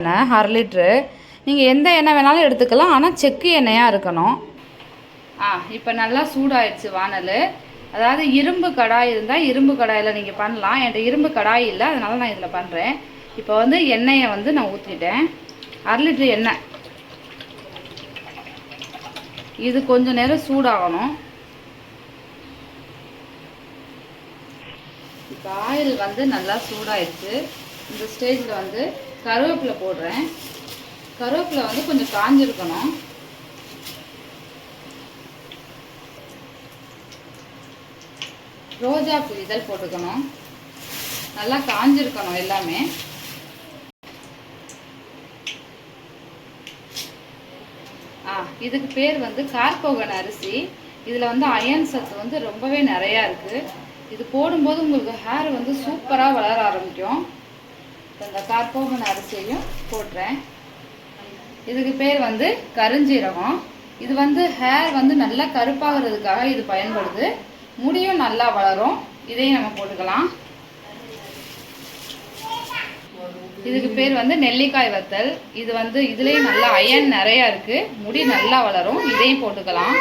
எண்ணெய் 1/2 லிட்ரு. நீங்கள் எந்த எண்ணெய் வேணாலும் எடுத்துக்கலாம், ஆனால் செக்கு எண்ணெயாக இருக்கணும். இப்போ நல்லா சூடாயிடுச்சு வானல். அதாவது இரும்பு கடாய் இருந்தால் இரும்பு கடாயில் நீங்கள் பண்ணலாம். என்கிட்ட இரும்பு கடாய் இல்லை, அதனால நான் இதில் பண்ணுறேன். இப்போ வந்து எண்ணெயை வந்து நான் ஊற்றிட்டேன். 1/2 லிட்ரு எண்ணெய். இது கொஞ்சம் நேரம் சூடாகணும். இப்போ ஆயில் வந்து நல்லா சூடாயிடுச்சு. இந்த ஸ்டேஜில் வந்து கருவேப்பிலை போடுறேன். கருவேப்பிலை வந்து கொஞ்சம் காஞ்சிருக்கணும். ரோஜாப்பூ இதழ் போட்டுக்கணும். நல்லா காஞ்சிருக்கணும் எல்லாமே. இதுக்கு பேர் வந்து கார்போகன் அரிசி. இதில் வந்து அயன் சத்து வந்து ரொம்பவே நிறையா இருக்குது. இது போடும்போது உங்களுக்கு ஹேர் வந்து சூப்பராக வளர ஆரம்பிக்கும். இந்த கார்போகன் அரிசியையும் போடுறேன். இதுக்கு பேர் வந்து கருஞ்சீரகம். இது வந்து ஹேர் வந்து நல்லா கருப்பாகிறதுக்காக இது பயன்படுது. முடியும் நல்லா வளரும். இதையும் நம்ம போட்டுக்கலாம். இதுக்கு பேர் வந்து நெல்லிக்காய் வத்தல். இது வந்து இதுலேயும் நல்லா அயன் நிறையா இருக்குது. முடி நல்லா வளரும். இதையும் போட்டுக்கலாம்.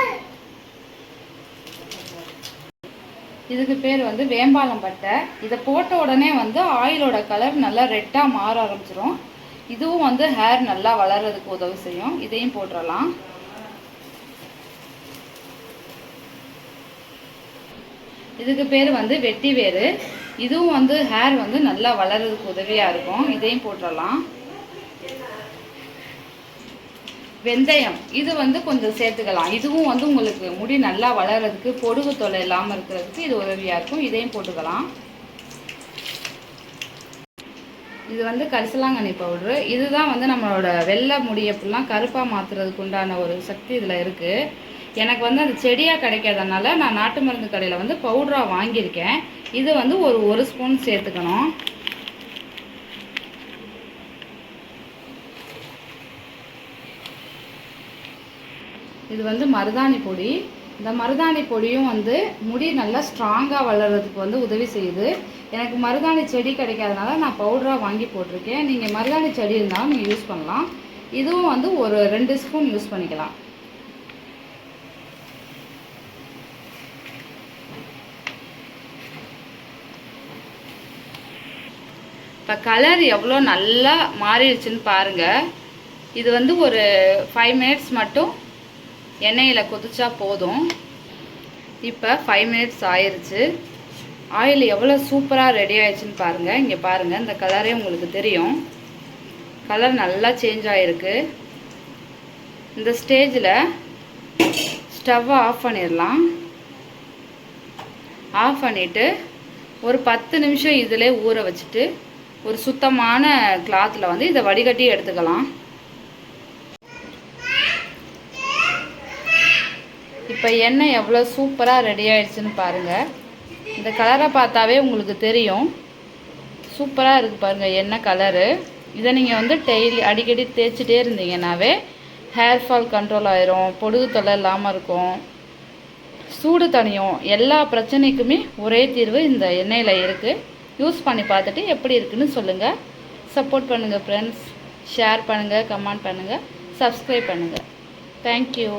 இதுக்கு பேர் வந்து வேம்பாலம் பட்டை. இதை போட்ட உடனே வந்து ஆயிலோட கலர் நல்லா ரெட்டாக மாற ஆரம்பிச்சிடும். இதுவும் வந்து ஹேர் நல்லா வளர்கிறதுக்கு உதவி செய்யும். இதையும் போட்டுடலாம். இதுக்கு பேர் வந்து வெட்டி வேறு. இதுவும் வந்து ஹேர் வந்து நல்லா வளர்கிறதுக்கு உதவியாக இருக்கும். இதையும் போட்டுடலாம். வெந்தயம் இது வந்து கொஞ்சம் சேர்த்துக்கலாம். இதுவும் வந்து உங்களுக்கு முடி நல்லா வளர்கிறதுக்கு, பொடுகு தொல்லை இல்லாமல் இருக்கிறதுக்கு இது உதவியாக இருக்கும். இதையும் போட்டுக்கலாம். இது வந்து கரிசலாங்கண்ணி பவுட்ரு. இதுதான் வந்து நம்மளோட வெள்ளை முடி எப்படிலாம் கருப்பாக மாற்றுறதுக்கு உண்டான ஒரு சக்தி இதில் இருக்குது. எனக்கு வந்து அது செடியாக கிடைக்காதனால நான் நாட்டு மருந்து கடையில் வந்து பவுடராக வாங்கியிருக்கேன். இது வந்து ஒரு ஸ்பூன் சேர்த்துக்கணும். இது வந்து மருதாணி பொடி. இந்த மருதாணி பொடியும் வந்து முடி நல்லா ஸ்ட்ராங்காக வளர்கிறதுக்கு வந்து உதவி செய்யுது. எனக்கு மருதாணி செடி கிடைக்காதனால நான் பவுடராக வாங்கி போட்டிருக்கேன். நீங்கள் மருதாணி செடி இருந்தாலும் நீங்கள் யூஸ் பண்ணலாம். இதுவும் வந்து ஒரு 2 ஸ்பூன் யூஸ் பண்ணிக்கலாம். இப்போ கலர் எவ்வளோ நல்லா மாறிடுச்சுன்னு பாருங்கள். இது வந்து ஒரு 5 மினிட்ஸ் மட்டும் எண்ணெயில் கொதிச்சா போதும். இப்போ 5 மினிட்ஸ் ஆயிடுச்சு. ஆயில் எவ்வளோ சூப்பராக ரெடி ஆயிடுச்சுன்னு பாருங்கள். இங்கே பாருங்கள், இந்த கலரே உங்களுக்கு தெரியும். கலர் நல்லா சேஞ்ச் ஆகிருக்கு. இந்த ஸ்டேஜில் ஸ்டவ்வை ஆஃப் பண்ணிடலாம். ஆஃப் பண்ணிவிட்டு ஒரு 10 நிமிஷம் இதிலே ஊற வச்சுட்டு ஒரு சுத்தமான கிளாத்தில் வந்து இதை வடிகட்டி எடுத்துக்கலாம். இப்போ எண்ணெய் எவ்வளோ சூப்பராக ரெடி ஆகிடுச்சுன்னு பாருங்கள். இந்த கலரை பார்த்தாவே உங்களுக்கு தெரியும். சூப்பராக இருக்குது பாருங்கள் எண்ணெய் கலரு. இதை நீங்கள் வந்து அடிக்கடி தேய்ச்சிட்டே இருந்தீங்கன்னாவே ஹேர் ஃபால் கண்ட்ரோல் ஆயிரும். பொடுகு தொல்லை இல்லாமல் இருக்கும். சூடு தணியும். எல்லா பிரச்சனைக்குமே ஒரே தீர்வு இந்த எண்ணெயில் இருக்குது. யூஸ் பண்ணி பார்த்துட்டு எப்படி இருக்குன்னு சொல்லுங்கள். சப்போர்ட் பண்ணுங்கள் ஃப்ரெண்ட்ஸ். ஷேர் பண்ணுங்கள், கமெண்ட் பண்ணுங்கள், சப்ஸ்கிரைப் பண்ணுங்கள். தேங்க்யூ.